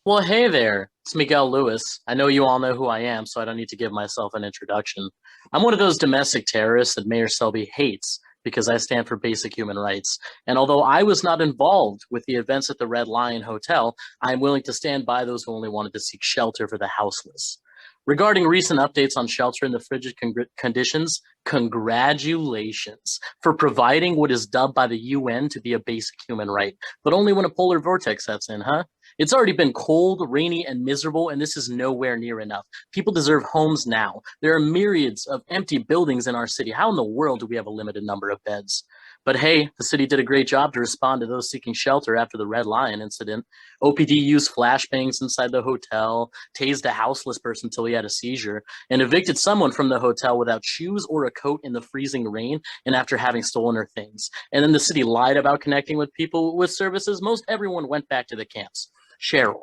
Well, hey there. It's Miguel Luis. I know you all know who I am, so I don't need to give myself an introduction. I'm one of those domestic terrorists that Mayor Selby hates because I stand for basic human rights. And although I was not involved with the events at the Red Lion Hotel, I'm willing to stand by those who only wanted to seek shelter for the houseless. Regarding recent updates on shelter in the frigid conditions, congratulations for providing what is dubbed by the UN to be a basic human right, but only when a polar vortex sets in, huh? It's already been cold, rainy, and miserable, and this is nowhere near enough. People deserve homes now. There are myriads of empty buildings in our city. How in the world do we have a limited number of beds? But hey, the city did a great job to respond to those seeking shelter after the Red Lion incident. OPD used flashbangs inside the hotel, tased a houseless person until he had a seizure, and evicted someone from the hotel without shoes or a coat in the freezing rain and after having stolen her things. And then the city lied about connecting with people with services. Most everyone went back to the camps. Cheryl,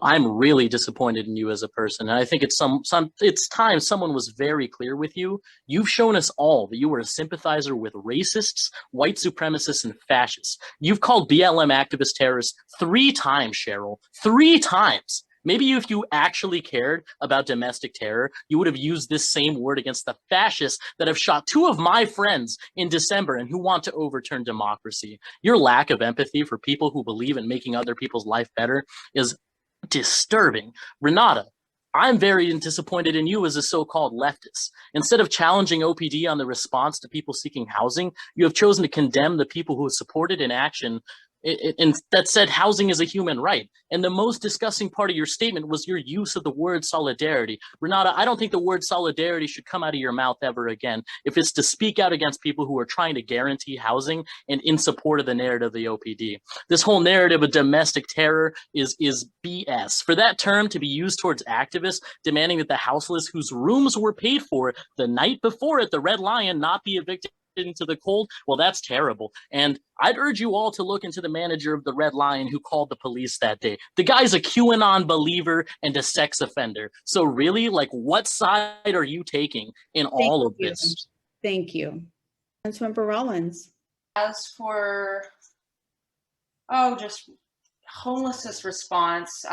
I'm really disappointed in you as a person, and I think it's time someone was very clear with you. You've shown us all that you were a sympathizer with racists, white supremacists, and fascists. You've called BLM activists terrorists 3 times, Cheryl, 3 times. Maybe if you actually cared about domestic terror, you would have used this same word against the fascists that have shot 2 of my friends in December and who want to overturn democracy. Your lack of empathy for people who believe in making other people's life better is disturbing. Renata, I'm very disappointed in you as a so-called leftist. Instead of challenging OPD on the response to people seeking housing, you have chosen to condemn the people who supported in action and that said housing is a human right. And the most disgusting part of your statement was your use of the word solidarity. Renata, I don't think the word solidarity should come out of your mouth ever again if it's to speak out against people who are trying to guarantee housing and in support of the narrative of the OPD. This whole narrative of domestic terror is BS. For that term to be used towards activists demanding that the houseless whose rooms were paid for the night before at the Red Lion not be evicted into the cold, well, that's terrible. And I'd urge you all to look into the manager of the Red Lion who called the police that day. The guy's a QAnon believer and a sex offender. So really, like, what side are you taking in all of this? Thank you. Councilmember Rollins. As for, just homelessness response,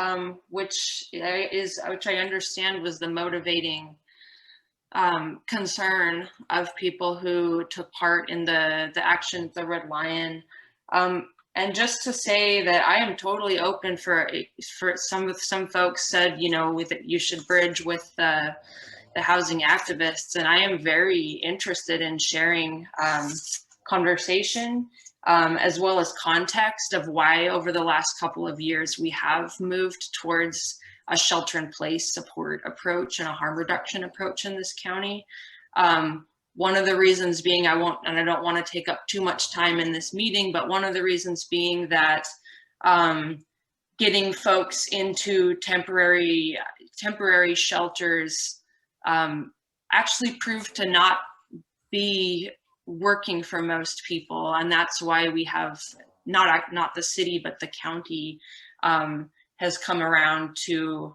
which I understand was the motivating concern of people who took part in the action at the Red Lion. And just to say that I am totally open for some folks said, that you should bridge with the housing activists. And I am very interested in sharing conversation as well as context of why over the last couple of years we have moved towards a shelter-in-place support approach and a harm reduction approach in this county. One of the reasons being, I don't want to take up too much time in this meeting, but one of the reasons being that getting folks into temporary shelters actually proved to not be working for most people, and that's why we have not the city but the county has come around to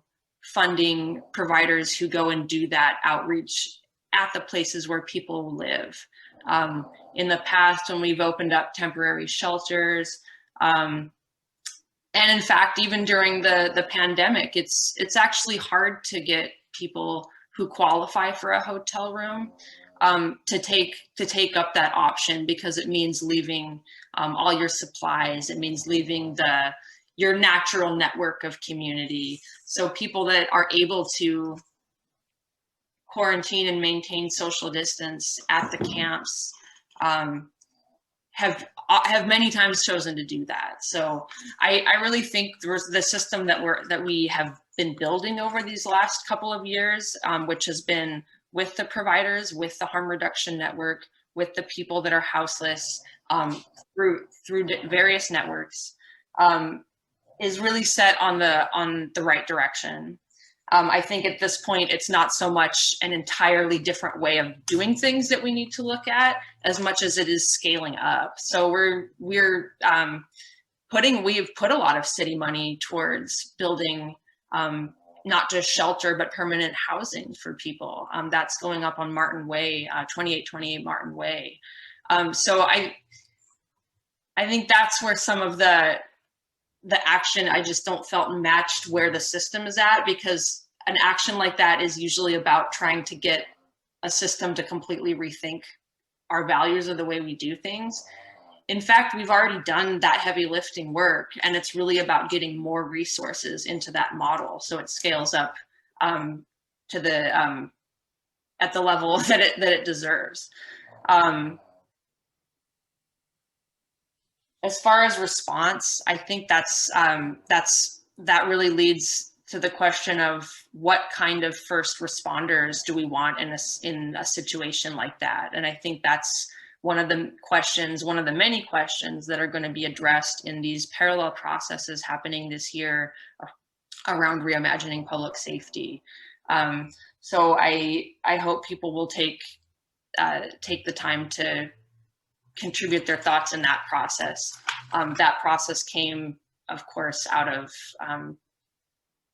funding providers who go and do that outreach at the places where people live. In the past, when we've opened up temporary shelters, and in fact, even during the pandemic, it's actually hard to get people who qualify for a hotel room to take up that option, because it means leaving all your supplies. It means leaving your natural network of community. So people that are able to quarantine and maintain social distance at the camps have many times chosen to do that. So I really think the system that we have been building over these last couple of years, which has been with the providers, with the harm reduction network, with the people that are houseless through various networks, is really set on the right direction. I think at this point, it's not so much an entirely different way of doing things that we need to look at, as much as it is scaling up. So we've put a lot of city money towards building not just shelter, but permanent housing for people. That's going up on Martin Way, 2828 Martin Way. So I think that's where some of the action I just don't felt matched where the system is at, because an action like that is usually about trying to get a system to completely rethink our values or the way we do things. In fact, we've already done that heavy lifting work, and it's really about getting more resources into that model so it scales up to the at the level that it deserves. As far as response, I think that really leads to the question of what kind of first responders do we want in a situation like that. And I think that's one of the many questions that are going to be addressed in these parallel processes happening this year around reimagining public safety. So I hope people will take the time to contribute their thoughts in that process. That process came, of course, out of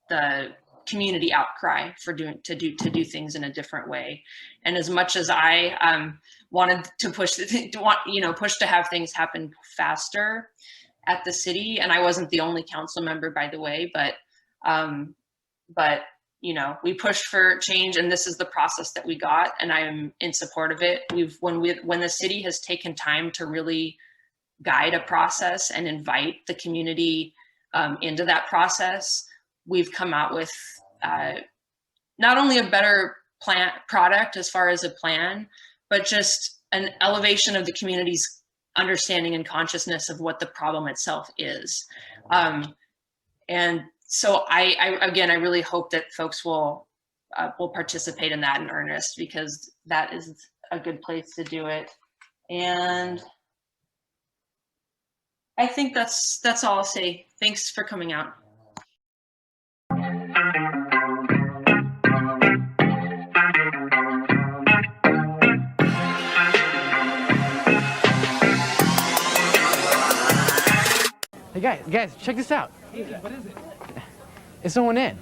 the community outcry for to do things in a different way. And as much as I wanted to push to have things happen faster at the city, and I wasn't the only council member, by the way, but we pushed for change, and this is the process that we got, and I am in support of it. When the city has taken time to really guide a process and invite the community into that process, we've come out with not only a better product as far as a plan, but just an elevation of the community's understanding and consciousness of what the problem itself is. And so I really hope that folks will participate in that in earnest, because that is a good place to do it. And I think that's all I'll say. Thanks for coming out. Hey guys, check this out. What is it? Is someone in?